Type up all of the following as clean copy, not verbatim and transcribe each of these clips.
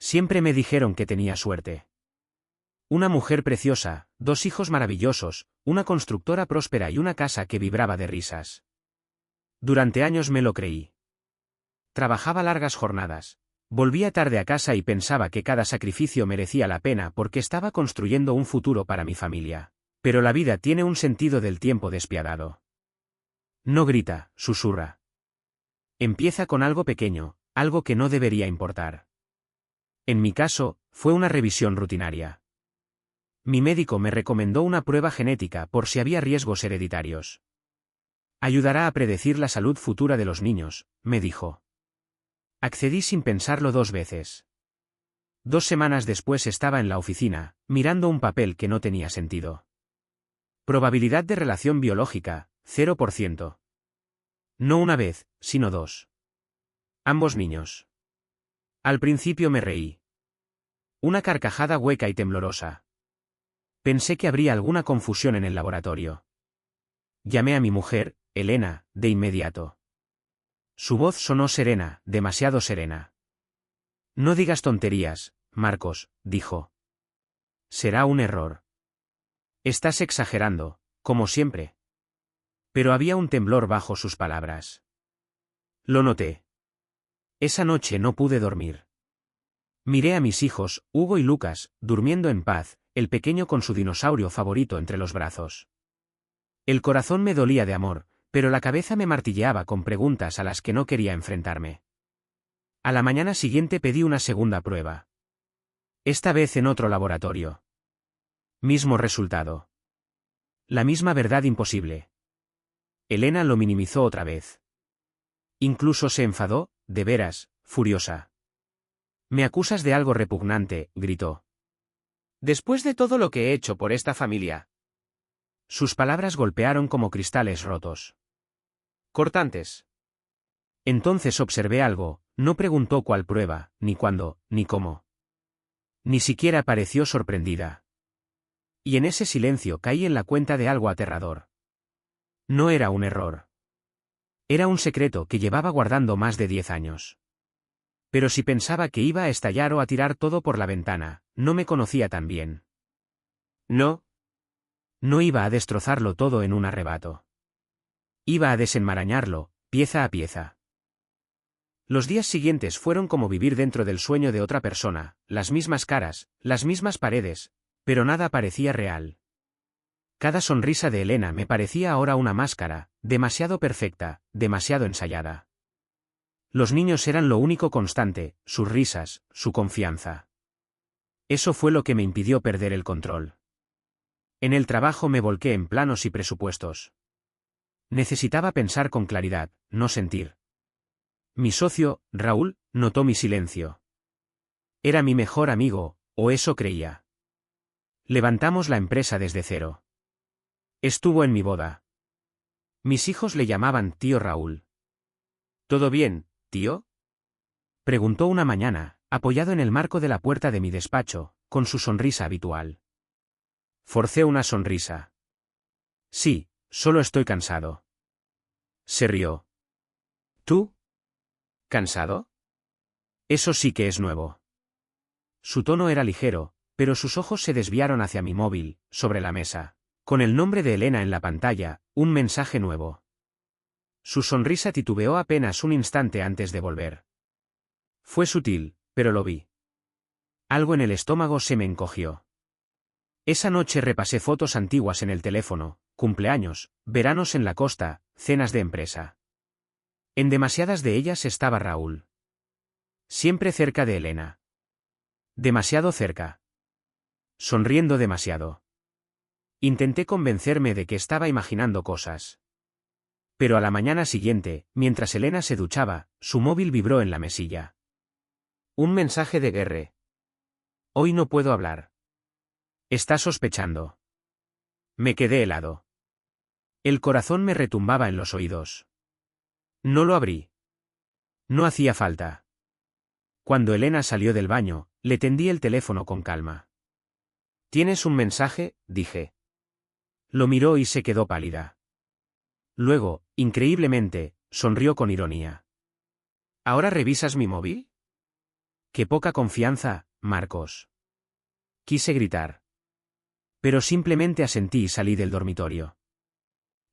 Siempre me dijeron que tenía suerte. Una mujer preciosa, 2 hijos maravillosos, una constructora próspera y una casa que vibraba de risas. Durante años me lo creí. Trabajaba largas jornadas. Volvía tarde a casa y pensaba que cada sacrificio merecía la pena porque estaba construyendo un futuro para mi familia. Pero la vida tiene un sentido del tiempo despiadado. No grita, susurra. Empieza con algo pequeño, algo que no debería importar. En mi caso, fue una revisión rutinaria. Mi médico me recomendó una prueba genética por si había riesgos hereditarios. Ayudará a predecir la salud futura de los niños, me dijo. Accedí sin pensarlo 2 veces. 2 semanas después estaba en la oficina, mirando un papel que no tenía sentido. Probabilidad de relación biológica, 0%. No una vez, sino 2. Ambos niños. Al principio me reí. Una carcajada hueca y temblorosa. Pensé que habría alguna confusión en el laboratorio. Llamé a mi mujer, Elena, de inmediato. Su voz sonó serena, demasiado serena. No digas tonterías, Marcos, dijo. Será un error. Estás exagerando, como siempre. Pero había un temblor bajo sus palabras. Lo noté. Esa noche no pude dormir. Miré a mis hijos, Hugo y Lucas, durmiendo en paz, el pequeño con su dinosaurio favorito entre los brazos. El corazón me dolía de amor, pero la cabeza me martilleaba con preguntas a las que no quería enfrentarme. A la mañana siguiente pedí una segunda prueba. Esta vez en otro laboratorio. Mismo resultado. La misma verdad imposible. Elena lo minimizó otra vez. Incluso se enfadó, de veras, furiosa. «Me acusas de algo repugnante», gritó. «Después de todo lo que he hecho por esta familia». Sus palabras golpearon como cristales rotos. Cortantes. Entonces observé algo, no preguntó cuál prueba, ni cuándo, ni cómo. Ni siquiera pareció sorprendida. Y en ese silencio caí en la cuenta de algo aterrador. No era un error. Era un secreto que llevaba guardando más de 10 años. Pero si pensaba que iba a estallar o a tirar todo por la ventana, no me conocía tan bien. No. No iba a destrozarlo todo en un arrebato. Iba a desenmarañarlo, pieza a pieza. Los días siguientes fueron como vivir dentro del sueño de otra persona, las mismas caras, las mismas paredes, pero nada parecía real. Cada sonrisa de Elena me parecía ahora una máscara, demasiado perfecta, demasiado ensayada. Los niños eran lo único constante, sus risas, su confianza. Eso fue lo que me impidió perder el control. En el trabajo me volqué en planos y presupuestos. Necesitaba pensar con claridad, no sentir. Mi socio, Raúl, notó mi silencio. Era mi mejor amigo, o eso creía. Levantamos la empresa desde cero. Estuvo en mi boda. Mis hijos le llamaban tío Raúl. ¿Todo bien, tío? Preguntó una mañana, apoyado en el marco de la puerta de mi despacho, con su sonrisa habitual. Forcé una sonrisa. Sí, solo estoy cansado. Se rió. ¿Tú? ¿Cansado? Eso sí que es nuevo. Su tono era ligero, pero sus ojos se desviaron hacia mi móvil, sobre la mesa, con el nombre de Elena en la pantalla, un mensaje nuevo. Su sonrisa titubeó apenas un instante antes de volver. Fue sutil, pero lo vi. Algo en el estómago se me encogió. Esa noche repasé fotos antiguas en el teléfono, cumpleaños, veranos en la costa, cenas de empresa. En demasiadas de ellas estaba Raúl. Siempre cerca de Elena. Demasiado cerca. Sonriendo demasiado. Intenté convencerme de que estaba imaginando cosas. Pero a la mañana siguiente, mientras Elena se duchaba, su móvil vibró en la mesilla. Un mensaje de Guerre. Hoy no puedo hablar. Está sospechando. Me quedé helado. El corazón me retumbaba en los oídos. No lo abrí. No hacía falta. Cuando Elena salió del baño, le tendí el teléfono con calma. ¿Tienes un mensaje?, dije. Lo miró y se quedó pálida. Luego, increíblemente, sonrió con ironía. ¿Ahora revisas mi móvil? Qué poca confianza, Marcos. Quise gritar. Pero simplemente asentí y salí del dormitorio.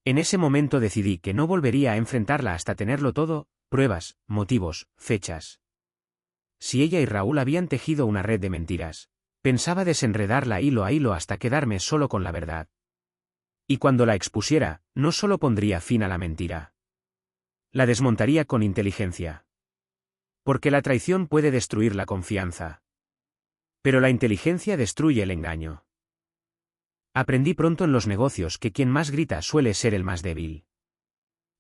En ese momento decidí que no volvería a enfrentarla hasta tenerlo todo, pruebas, motivos, fechas. Si ella y Raúl habían tejido una red de mentiras, pensaba desenredarla hilo a hilo hasta quedarme solo con la verdad. Y cuando la expusiera, no solo pondría fin a la mentira. La desmontaría con inteligencia. Porque la traición puede destruir la confianza. Pero la inteligencia destruye el engaño. Aprendí pronto en los negocios que quien más grita suele ser el más débil.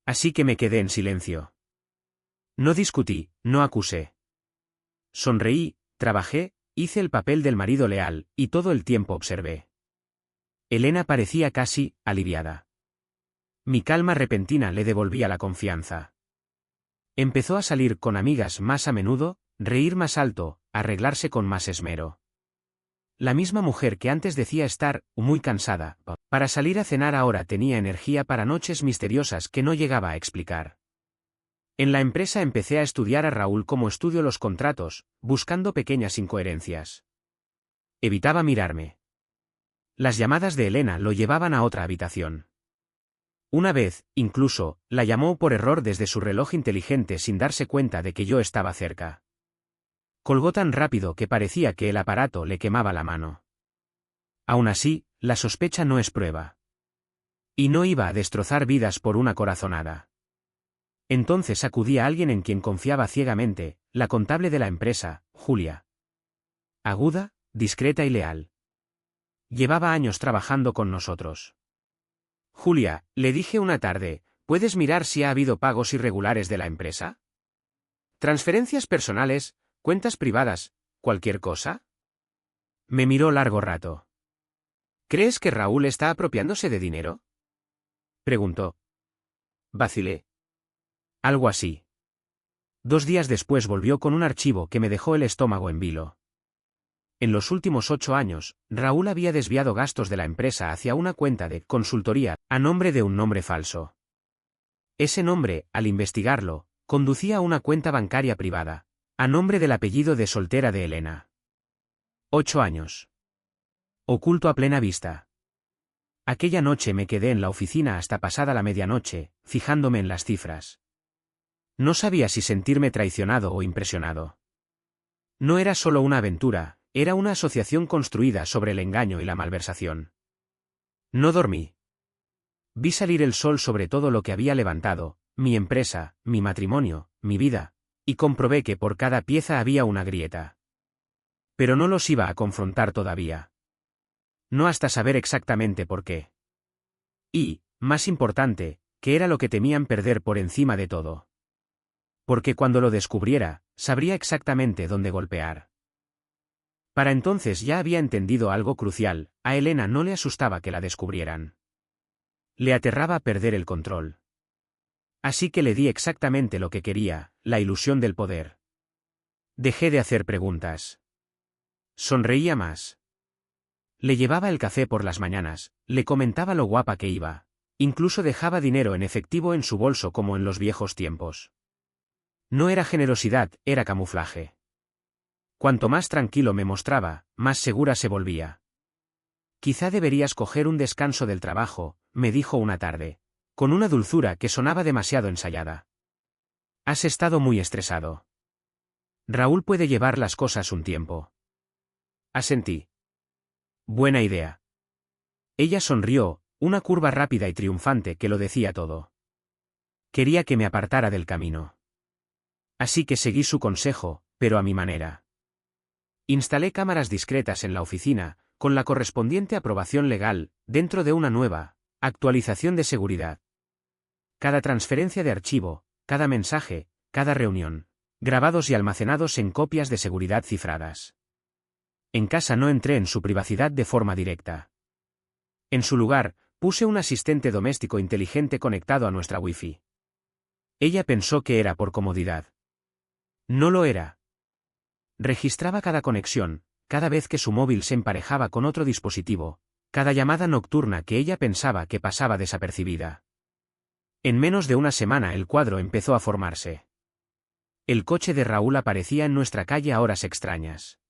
Así que me quedé en silencio. No discutí, no acusé. Sonreí, trabajé, hice el papel del marido leal, y todo el tiempo observé. Elena parecía casi aliviada. Mi calma repentina le devolvía la confianza. Empezó a salir con amigas más a menudo, reír más alto, arreglarse con más esmero. La misma mujer que antes decía estar muy cansada para salir a cenar ahora tenía energía para noches misteriosas que no llegaba a explicar. En la empresa empecé a estudiar a Raúl como estudio los contratos, buscando pequeñas incoherencias. Evitaba mirarme. Las llamadas de Elena lo llevaban a otra habitación. Una vez, incluso, la llamó por error desde su reloj inteligente sin darse cuenta de que yo estaba cerca. Colgó tan rápido que parecía que el aparato le quemaba la mano. Aún así, la sospecha no es prueba. Y no iba a destrozar vidas por una corazonada. Entonces acudí a alguien en quien confiaba ciegamente, la contable de la empresa, Julia. Aguda, discreta y leal. Llevaba años trabajando con nosotros. Julia, le dije una tarde, ¿puedes mirar si ha habido pagos irregulares de la empresa? ¿Transferencias personales, cuentas privadas, cualquier cosa? Me miró largo rato. ¿Crees que Raúl está apropiándose de dinero? Preguntó. Vacilé. Algo así. 2 días después volvió con un archivo que me dejó el estómago en vilo. En los últimos 8 años, Raúl había desviado gastos de la empresa hacia una cuenta de consultoría a nombre de un nombre falso. Ese nombre, al investigarlo, conducía a una cuenta bancaria privada, a nombre del apellido de soltera de Elena. 8 años. Oculto a plena vista. Aquella noche me quedé en la oficina hasta pasada la medianoche, fijándome en las cifras. No sabía si sentirme traicionado o impresionado. No era solo una aventura, era una asociación construida sobre el engaño y la malversación. No dormí. Vi salir el sol sobre todo lo que había levantado, mi empresa, mi matrimonio, mi vida, y comprobé que por cada pieza había una grieta. Pero no los iba a confrontar todavía. No hasta saber exactamente por qué. Y, más importante, qué era lo que temían perder por encima de todo. Porque cuando lo descubriera, sabría exactamente dónde golpear. Para entonces ya había entendido algo crucial, a Elena no le asustaba que la descubrieran. Le aterraba perder el control. Así que le di exactamente lo que quería, la ilusión del poder. Dejé de hacer preguntas. Sonreía más. Le llevaba el café por las mañanas, le comentaba lo guapa que iba, incluso dejaba dinero en efectivo en su bolso como en los viejos tiempos. No era generosidad, era camuflaje. Cuanto más tranquilo me mostraba, más segura se volvía. Quizá deberías coger un descanso del trabajo, me dijo una tarde, con una dulzura que sonaba demasiado ensayada. Has estado muy estresado. Raúl puede llevar las cosas un tiempo. Asentí. Buena idea. Ella sonrió, una curva rápida y triunfante que lo decía todo. Quería que me apartara del camino. Así que seguí su consejo, pero a mi manera. Instalé cámaras discretas en la oficina, con la correspondiente aprobación legal, dentro de una nueva actualización de seguridad. Cada transferencia de archivo, cada mensaje, cada reunión, grabados y almacenados en copias de seguridad cifradas. En casa no entré en su privacidad de forma directa. En su lugar, puse un asistente doméstico inteligente conectado a nuestra Wi-Fi. Ella pensó que era por comodidad. No lo era. Registraba cada conexión, cada vez que su móvil se emparejaba con otro dispositivo, cada llamada nocturna que ella pensaba que pasaba desapercibida. En menos de una semana el cuadro empezó a formarse. El coche de Raúl aparecía en nuestra calle a horas extrañas.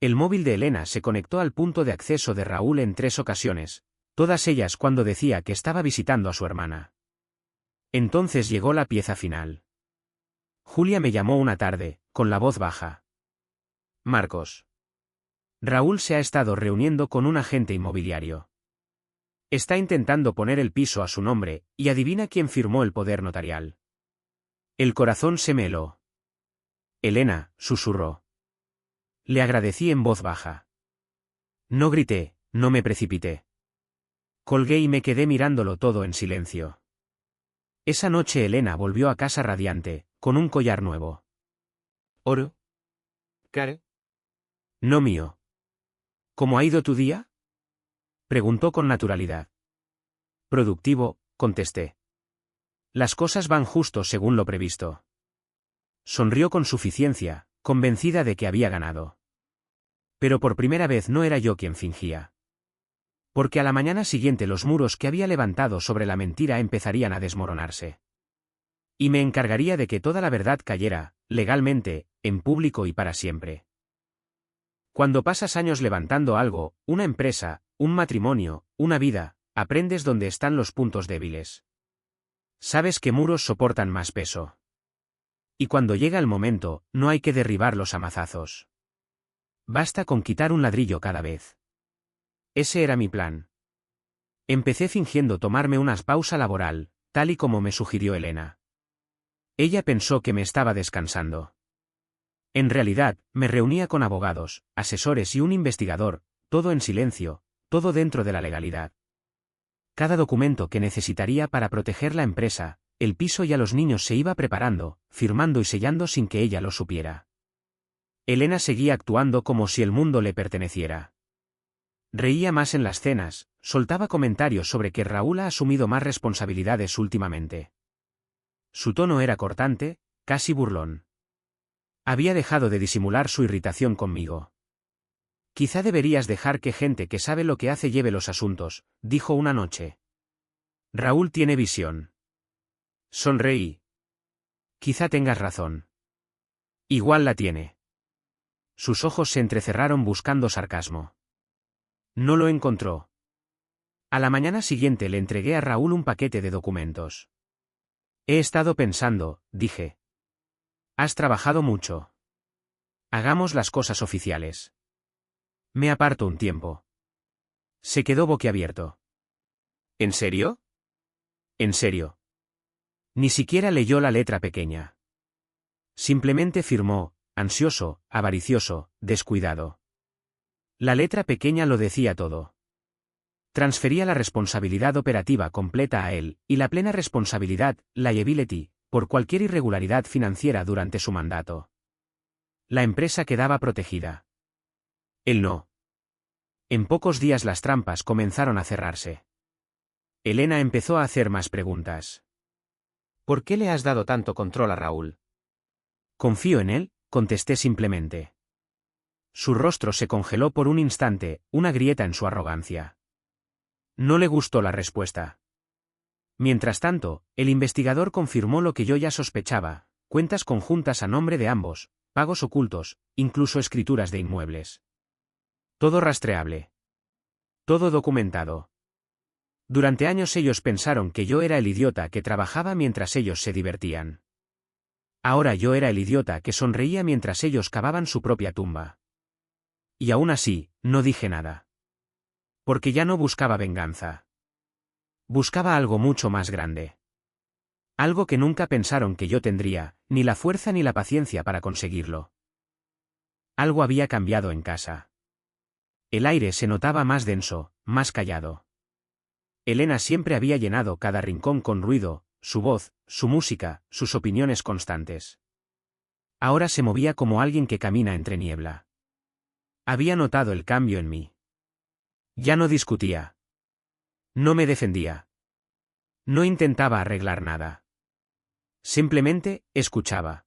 El móvil de Elena se conectó al punto de acceso de Raúl en 3 ocasiones, todas ellas cuando decía que estaba visitando a su hermana. Entonces llegó la pieza final. Julia me llamó una tarde, con la voz baja. Marcos. Raúl se ha estado reuniendo con un agente inmobiliario. Está intentando poner el piso a su nombre, y adivina quién firmó el poder notarial. El corazón se me heló. Elena, susurró. Le agradecí en voz baja. No grité, no me precipité. Colgué y me quedé mirándolo todo en silencio. Esa noche Elena volvió a casa radiante, con un collar nuevo. ¿Oro? ¿Caro? No mío. ¿Cómo ha ido tu día? Preguntó con naturalidad. Productivo, contesté. Las cosas van justo según lo previsto. Sonrió con suficiencia, convencida de que había ganado. Pero por primera vez no era yo quien fingía. Porque a la mañana siguiente los muros que había levantado sobre la mentira empezarían a desmoronarse. Y me encargaría de que toda la verdad cayera, legalmente, en público y para siempre. Cuando pasas años levantando algo, una empresa, un matrimonio, una vida, aprendes dónde están los puntos débiles. Sabes que muros soportan más peso. Y cuando llega el momento, no hay que derribarlos a mazazos. Basta con quitar un ladrillo cada vez. Ese era mi plan. Empecé fingiendo tomarme una pausa laboral, tal y como me sugirió Elena. Ella pensó que me estaba descansando. En realidad, me reunía con abogados, asesores y un investigador, todo en silencio, todo dentro de la legalidad. Cada documento que necesitaría para proteger la empresa, el piso y a los niños se iba preparando, firmando y sellando sin que ella lo supiera. Elena seguía actuando como si el mundo le perteneciera. Reía más en las cenas, soltaba comentarios sobre que Raúl ha asumido más responsabilidades últimamente. Su tono era cortante, casi burlón. Había dejado de disimular su irritación conmigo. Quizá deberías dejar que gente que sabe lo que hace lleve los asuntos, dijo una noche. Raúl tiene visión. Sonreí. Quizá tengas razón. Igual la tiene. Sus ojos se entrecerraron buscando sarcasmo. No lo encontró. A la mañana siguiente le entregué a Raúl un paquete de documentos. He estado pensando, dije. Has trabajado mucho. Hagamos las cosas oficiales. Me aparto un tiempo. Se quedó boquiabierto. ¿En serio? En serio. Ni siquiera leyó la letra pequeña. Simplemente firmó, ansioso, avaricioso, descuidado. La letra pequeña lo decía todo. Transfería la responsabilidad operativa completa a él, y la plena responsabilidad, liability, por cualquier irregularidad financiera durante su mandato. La empresa quedaba protegida. Él no. En pocos días las trampas comenzaron a cerrarse. Elena empezó a hacer más preguntas. ¿Por qué le has dado tanto control a Raúl? Confío en él, contesté simplemente. Su rostro se congeló por un instante, una grieta en su arrogancia. No le gustó la respuesta. Mientras tanto, el investigador confirmó lo que yo ya sospechaba, cuentas conjuntas a nombre de ambos, pagos ocultos, incluso escrituras de inmuebles. Todo rastreable. Todo documentado. Durante años ellos pensaron que yo era el idiota que trabajaba mientras ellos se divertían. Ahora yo era el idiota que sonreía mientras ellos cavaban su propia tumba. Y aún así, no dije nada. Porque ya no buscaba venganza. Buscaba algo mucho más grande. Algo que nunca pensaron que yo tendría, ni la fuerza ni la paciencia para conseguirlo. Algo había cambiado en casa. El aire se notaba más denso, más callado. Elena siempre había llenado cada rincón con ruido, su voz, su música, sus opiniones constantes. Ahora se movía como alguien que camina entre niebla. Había notado el cambio en mí. Ya no discutía. No me defendía. No intentaba arreglar nada. Simplemente, escuchaba.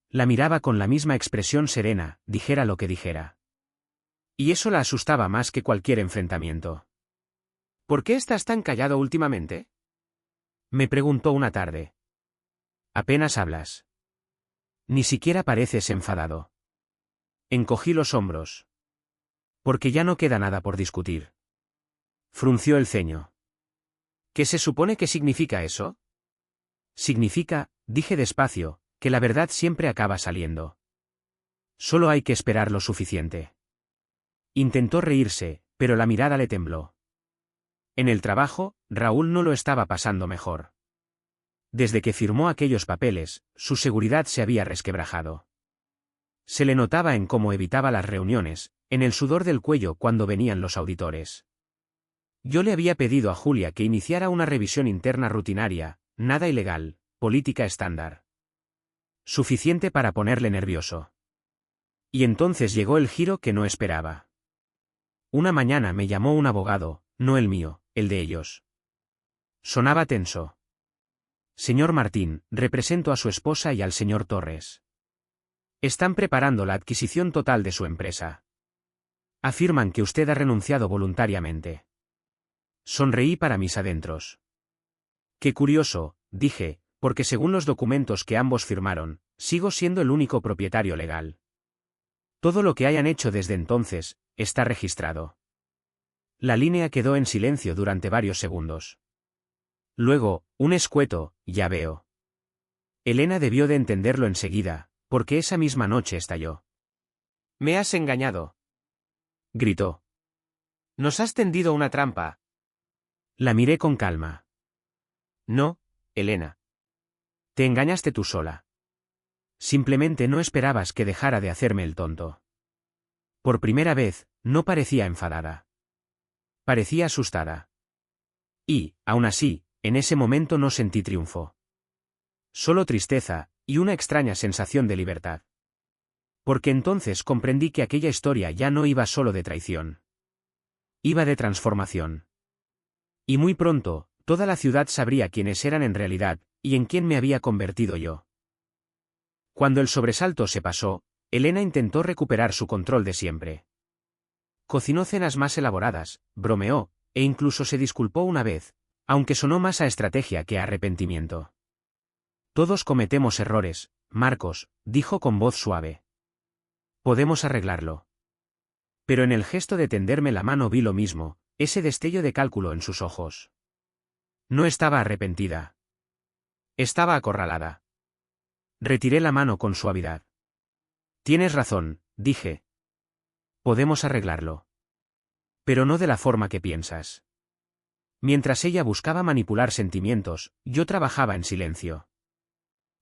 La miraba con la misma expresión serena, dijera lo que dijera. Y eso la asustaba más que cualquier enfrentamiento. ¿Por qué estás tan callado últimamente? Me preguntó una tarde. Apenas hablas. Ni siquiera pareces enfadado. Encogí los hombros. Porque ya no queda nada por discutir. Frunció el ceño. ¿Qué se supone que significa eso? Significa, dije despacio, que la verdad siempre acaba saliendo. Solo hay que esperar lo suficiente. Intentó reírse, pero la mirada le tembló. En el trabajo, Raúl no lo estaba pasando mejor. Desde que firmó aquellos papeles, su seguridad se había resquebrajado. Se le notaba en cómo evitaba las reuniones, en el sudor del cuello cuando venían los auditores. Yo le había pedido a Julia que iniciara una revisión interna rutinaria, nada ilegal, política estándar. Suficiente para ponerle nervioso. Y entonces llegó el giro que no esperaba. Una mañana me llamó un abogado, no el mío, el de ellos. Sonaba tenso. Señor Martín, represento a su esposa y al señor Torres. Están preparando la adquisición total de su empresa. Afirman que usted ha renunciado voluntariamente. Sonreí para mis adentros. Qué curioso, dije, porque según los documentos que ambos firmaron, sigo siendo el único propietario legal. Todo lo que hayan hecho desde entonces, está registrado. La línea quedó en silencio durante varios segundos. Luego, un escueto, ya veo. Elena debió de entenderlo enseguida, porque esa misma noche estalló. «Me has engañado», gritó. «Nos has tendido una trampa». La miré con calma. «No, Elena. Te engañaste tú sola. Simplemente no esperabas que dejara de hacerme el tonto». Por primera vez, no parecía enfadada. Parecía asustada. Y, aún así, en ese momento no sentí triunfo. Solo tristeza, y una extraña sensación de libertad. Porque entonces comprendí que aquella historia ya no iba solo de traición. Iba de transformación. Y muy pronto, toda la ciudad sabría quiénes eran en realidad, y en quién me había convertido yo. Cuando el sobresalto se pasó, Elena intentó recuperar su control de siempre. Cocinó cenas más elaboradas, bromeó, e incluso se disculpó una vez, aunque sonó más a estrategia que a arrepentimiento. Todos cometemos errores, Marcos, dijo con voz suave. Podemos arreglarlo. Pero en el gesto de tenderme la mano vi lo mismo, ese destello de cálculo en sus ojos. No estaba arrepentida. Estaba acorralada. Retiré la mano con suavidad. Tienes razón, dije. Podemos arreglarlo. Pero no de la forma que piensas. Mientras ella buscaba manipular sentimientos, yo trabajaba en silencio.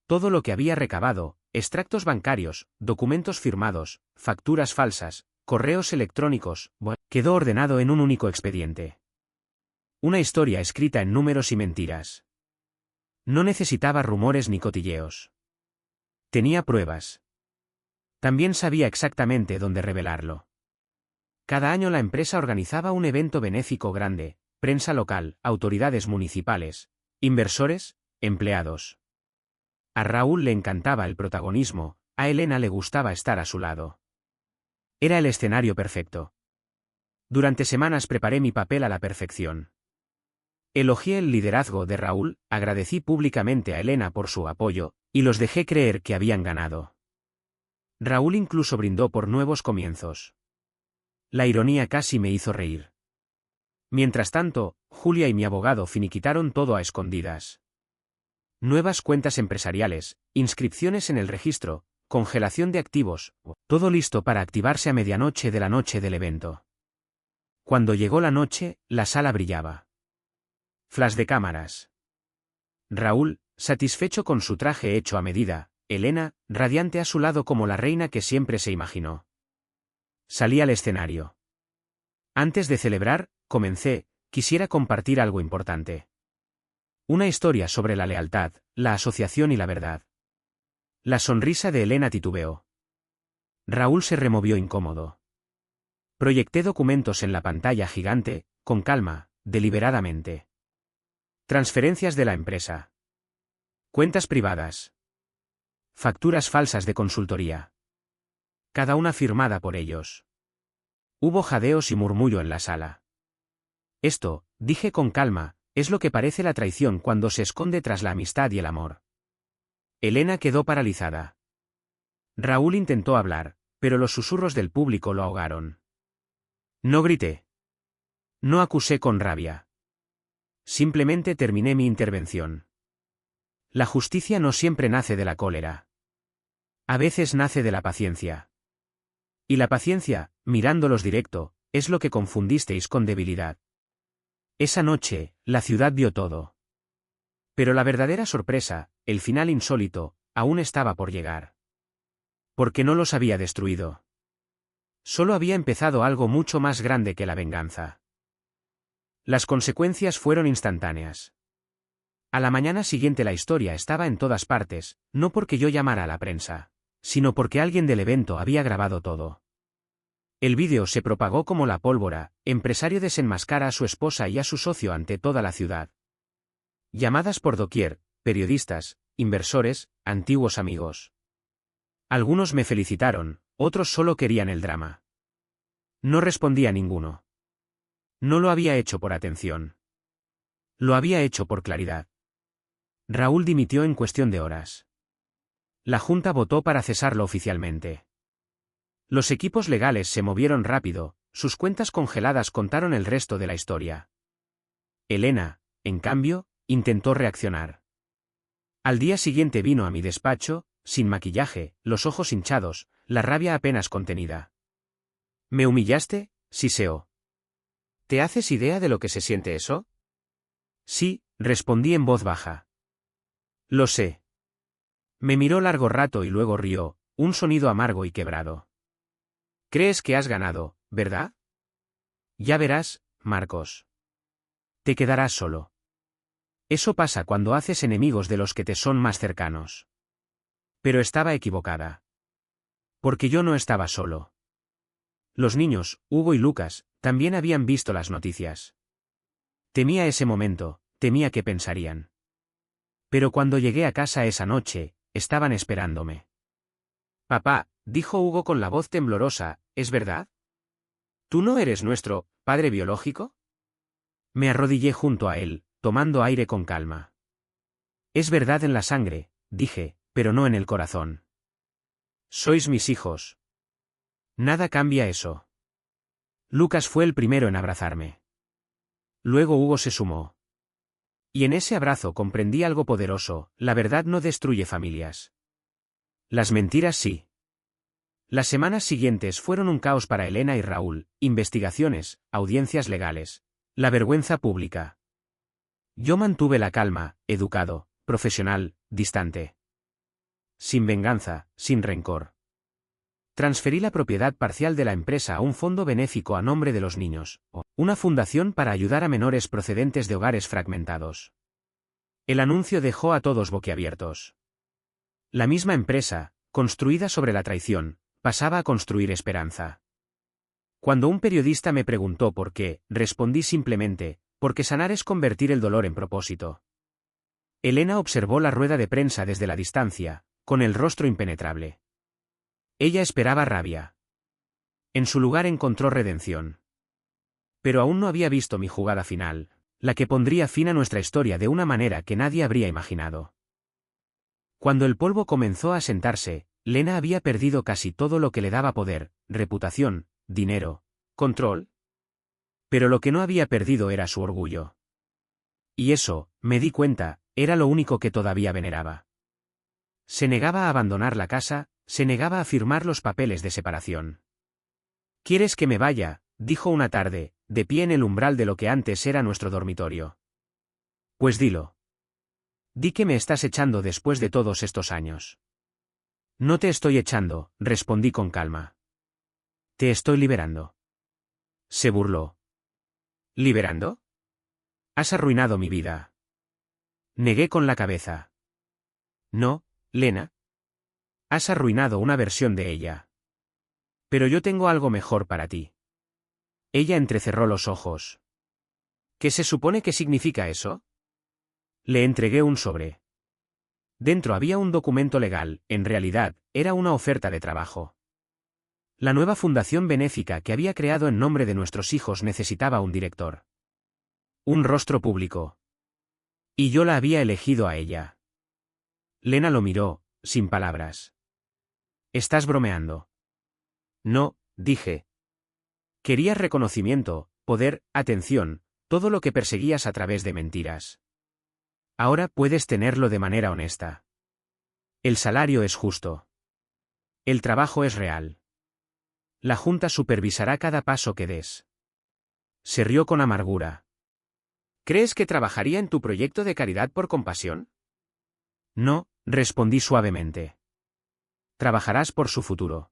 Todo lo que había recabado, extractos bancarios, documentos firmados, facturas falsas, correos electrónicos, quedó ordenado en un único expediente. Una historia escrita en números y mentiras. No necesitaba rumores ni cotilleos. Tenía pruebas. También sabía exactamente dónde revelarlo. Cada año la empresa organizaba un evento benéfico grande, prensa local, autoridades municipales, inversores, empleados. A Raúl le encantaba el protagonismo, a Elena le gustaba estar a su lado. Era el escenario perfecto. Durante semanas preparé mi papel a la perfección. Elogié el liderazgo de Raúl, agradecí públicamente a Elena por su apoyo, y los dejé creer que habían ganado. Raúl incluso brindó por nuevos comienzos. La ironía casi me hizo reír. Mientras tanto, Julia y mi abogado finiquitaron todo a escondidas. Nuevas cuentas empresariales, inscripciones en el registro, congelación de activos, todo listo para activarse a medianoche de la noche del evento. Cuando llegó la noche, la sala brillaba. Flash de cámaras. Raúl, satisfecho con su traje hecho a medida, Elena, radiante a su lado como la reina que siempre se imaginó. Salí al escenario. Antes de celebrar, comencé, quisiera compartir algo importante. Una historia sobre la lealtad, la asociación y la verdad. La sonrisa de Elena titubeó. Raúl se removió incómodo. Proyecté documentos en la pantalla gigante, con calma, deliberadamente. Transferencias de la empresa. Cuentas privadas. Facturas falsas de consultoría. Cada una firmada por ellos. Hubo jadeos y murmullo en la sala. Esto, dije con calma, es lo que parece la traición cuando se esconde tras la amistad y el amor. Elena quedó paralizada. Raúl intentó hablar, pero los susurros del público lo ahogaron. No grité. No acusé con rabia. Simplemente terminé mi intervención. La justicia no siempre nace de la cólera. A veces nace de la paciencia. Y la paciencia, mirándolos directo, es lo que confundisteis con debilidad. Esa noche, la ciudad vio todo. Pero la verdadera sorpresa, el final insólito, aún estaba por llegar. Porque no los había destruido. Solo había empezado algo mucho más grande que la venganza. Las consecuencias fueron instantáneas. A la mañana siguiente la historia estaba en todas partes, no porque yo llamara a la prensa, sino porque alguien del evento había grabado todo. El vídeo se propagó como la pólvora, empresario desenmascara a su esposa y a su socio ante toda la ciudad. Llamadas por doquier, periodistas, inversores, antiguos amigos. Algunos me felicitaron, otros solo querían el drama. No respondía ninguno. No lo había hecho por atención. Lo había hecho por claridad. Raúl dimitió en cuestión de horas. La Junta votó para cesarlo oficialmente. Los equipos legales se movieron rápido, sus cuentas congeladas contaron el resto de la historia. Elena, en cambio, intentó reaccionar. Al día siguiente vino a mi despacho, sin maquillaje, los ojos hinchados, la rabia apenas contenida. ¿Me humillaste?, siseó. ¿Te haces idea de lo que se siente eso? Sí, respondí en voz baja. Lo sé. Me miró largo rato y luego rió, un sonido amargo y quebrado. ¿Crees que has ganado, verdad? Ya verás, Marcos. Te quedarás solo. Eso pasa cuando haces enemigos de los que te son más cercanos. Pero estaba equivocada. Porque yo no estaba solo. Los niños, Hugo y Lucas, también habían visto las noticias. Temía ese momento, temía que pensarían. Pero cuando llegué a casa esa noche, estaban esperándome. Papá, dijo Hugo con la voz temblorosa, ¿es verdad? ¿Tú no eres nuestro padre biológico? Me arrodillé junto a él, tomando aire con calma. Es verdad en la sangre, dije, pero no en el corazón. Sois mis hijos. Nada cambia eso. Lucas fue el primero en abrazarme. Luego Hugo se sumó. Y en ese abrazo comprendí algo poderoso, la verdad no destruye familias. Las mentiras sí. Las semanas siguientes fueron un caos para Elena y Raúl, investigaciones, audiencias legales, la vergüenza pública. Yo mantuve la calma, educado, profesional, distante. Sin venganza, sin rencor. Transferí la propiedad parcial de la empresa a un fondo benéfico a nombre de los niños, una fundación para ayudar a menores procedentes de hogares fragmentados. El anuncio dejó a todos boquiabiertos. La misma empresa, construida sobre la traición, pasaba a construir esperanza. Cuando un periodista me preguntó por qué, respondí simplemente, porque sanar es convertir el dolor en propósito. Elena observó la rueda de prensa desde la distancia, con el rostro impenetrable. Ella esperaba rabia. En su lugar encontró redención. Pero aún no había visto mi jugada final, la que pondría fin a nuestra historia de una manera que nadie habría imaginado. Cuando el polvo comenzó a sentarse, Lena había perdido casi todo lo que le daba poder, reputación, dinero, control. Pero lo que no había perdido era su orgullo. Y eso, me di cuenta, era lo único que todavía veneraba. Se negaba a abandonar la casa, se negaba a firmar los papeles de separación. ¿Quieres que me vaya?, dijo una tarde, de pie en el umbral de lo que antes era nuestro dormitorio. Pues dilo. Di que me estás echando después de todos estos años. No te estoy echando, respondí con calma. Te estoy liberando. Se burló. ¿Liberando? Has arruinado mi vida. Negué con la cabeza. No, Lena. Has arruinado una versión de ella. Pero yo tengo algo mejor para ti. Ella entrecerró los ojos. ¿Qué se supone que significa eso? Le entregué un sobre. Dentro había un documento legal, en realidad, era una oferta de trabajo. La nueva fundación benéfica que había creado en nombre de nuestros hijos necesitaba un director. Un rostro público. Y yo la había elegido a ella. Lena lo miró, sin palabras. Estás bromeando. No, dije. Querías reconocimiento, poder, atención, todo lo que perseguías a través de mentiras. Ahora puedes tenerlo de manera honesta. El salario es justo. El trabajo es real. La Junta supervisará cada paso que des. Se rió con amargura. ¿Crees que trabajaría en tu proyecto de caridad por compasión? No, respondí suavemente. Trabajarás por su futuro.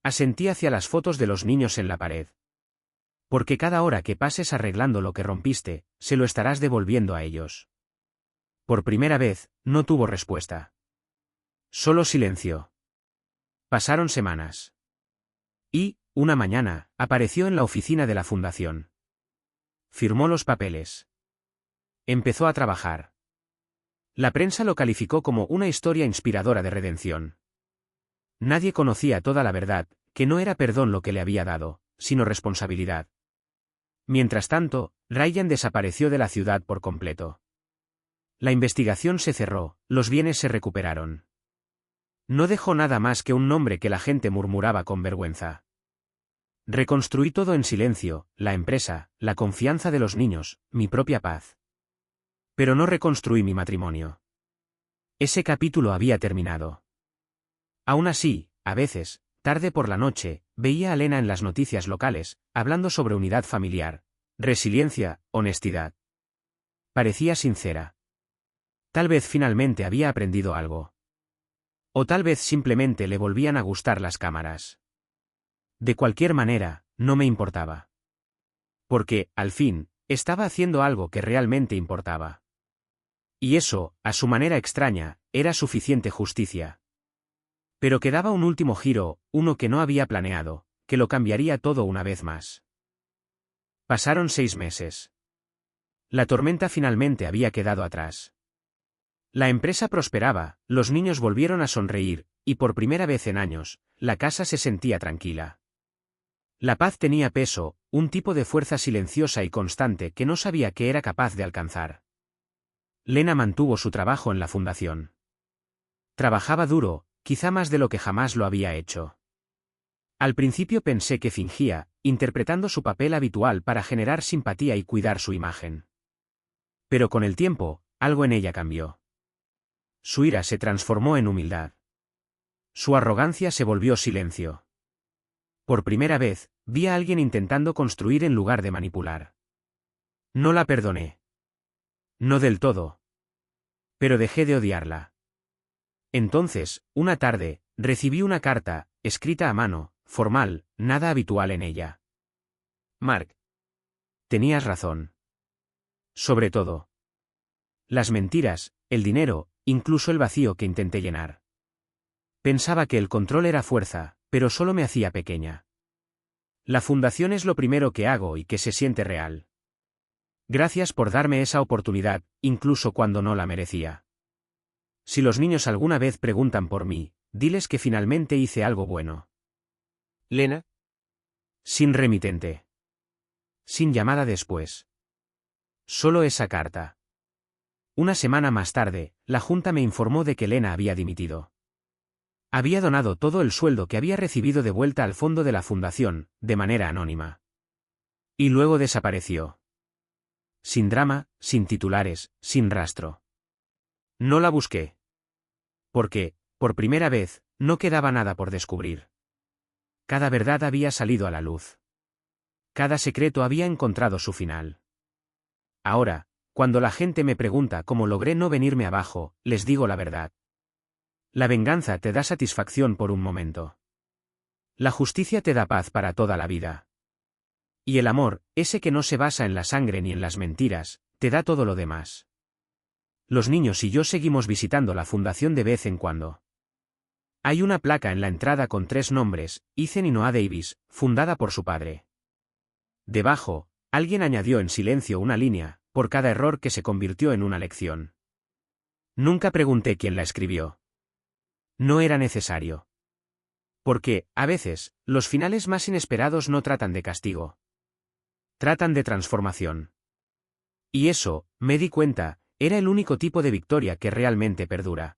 Asentí hacia las fotos de los niños en la pared. Porque cada hora que pases arreglando lo que rompiste, se lo estarás devolviendo a ellos. Por primera vez, no tuvo respuesta. Solo silencio. Pasaron semanas. Y, una mañana, apareció en la oficina de la fundación. Firmó los papeles. Empezó a trabajar. La prensa lo calificó como una historia inspiradora de redención. Nadie conocía toda la verdad, que no era perdón lo que le había dado, sino responsabilidad. Mientras tanto, Ryan desapareció de la ciudad por completo. La investigación se cerró, los bienes se recuperaron. No dejó nada más que un nombre que la gente murmuraba con vergüenza. Reconstruí todo en silencio, la empresa, la confianza de los niños, mi propia paz. Pero no reconstruí mi matrimonio. Ese capítulo había terminado. Aún así, a veces, tarde por la noche, veía a Lena en las noticias locales, hablando sobre unidad familiar, resiliencia, honestidad. Parecía sincera. Tal vez finalmente había aprendido algo. O tal vez simplemente le volvían a gustar las cámaras. De cualquier manera, no me importaba. Porque, al fin, estaba haciendo algo que realmente importaba. Y eso, a su manera extraña, era suficiente justicia. Pero quedaba un último giro, uno que no había planeado, que lo cambiaría todo una vez más. Pasaron 6 meses. La tormenta finalmente había quedado atrás. La empresa prosperaba, los niños volvieron a sonreír, y por primera vez en años, la casa se sentía tranquila. La paz tenía peso, un tipo de fuerza silenciosa y constante que no sabía que era capaz de alcanzar. Lena mantuvo su trabajo en la fundación. Trabajaba duro, quizá más de lo que jamás lo había hecho. Al principio pensé que fingía, interpretando su papel habitual para generar simpatía y cuidar su imagen. Pero con el tiempo, algo en ella cambió. Su ira se transformó en humildad. Su arrogancia se volvió silencio. Por primera vez, vi a alguien intentando construir en lugar de manipular. No la perdoné. No del todo. Pero dejé de odiarla. Entonces, una tarde, recibí una carta, escrita a mano, formal, nada habitual en ella. Mark. Tenías razón. Sobre todo. Las mentiras, el dinero, incluso el vacío que intenté llenar. Pensaba que el control era fuerza, pero solo me hacía pequeña. La fundación es lo primero que hago y que se siente real. Gracias por darme esa oportunidad, incluso cuando no la merecía. Si los niños alguna vez preguntan por mí, diles que finalmente hice algo bueno. Lena. Sin remitente. Sin llamada después. Solo esa carta. Una semana más tarde, la Junta me informó de que Lena había dimitido. Había donado todo el sueldo que había recibido de vuelta al fondo de la fundación, de manera anónima. Y luego desapareció. Sin drama, sin titulares, sin rastro. No la busqué. Porque, por primera vez, no quedaba nada por descubrir. Cada verdad había salido a la luz. Cada secreto había encontrado su final. Ahora, cuando la gente me pregunta cómo logré no venirme abajo, les digo la verdad. La venganza te da satisfacción por un momento. La justicia te da paz para toda la vida. Y el amor, ese que no se basa en la sangre ni en las mentiras, te da todo lo demás. Los niños y yo seguimos visitando la fundación de vez en cuando. Hay una placa en la entrada con 3 nombres, Ethan y Noah Davis, fundada por su padre. Debajo, alguien añadió en silencio una línea, por cada error que se convirtió en una lección. Nunca pregunté quién la escribió. No era necesario. Porque, a veces, los finales más inesperados no tratan de castigo. Tratan de transformación. Y eso, me di cuenta, era el único tipo de victoria que realmente perdura.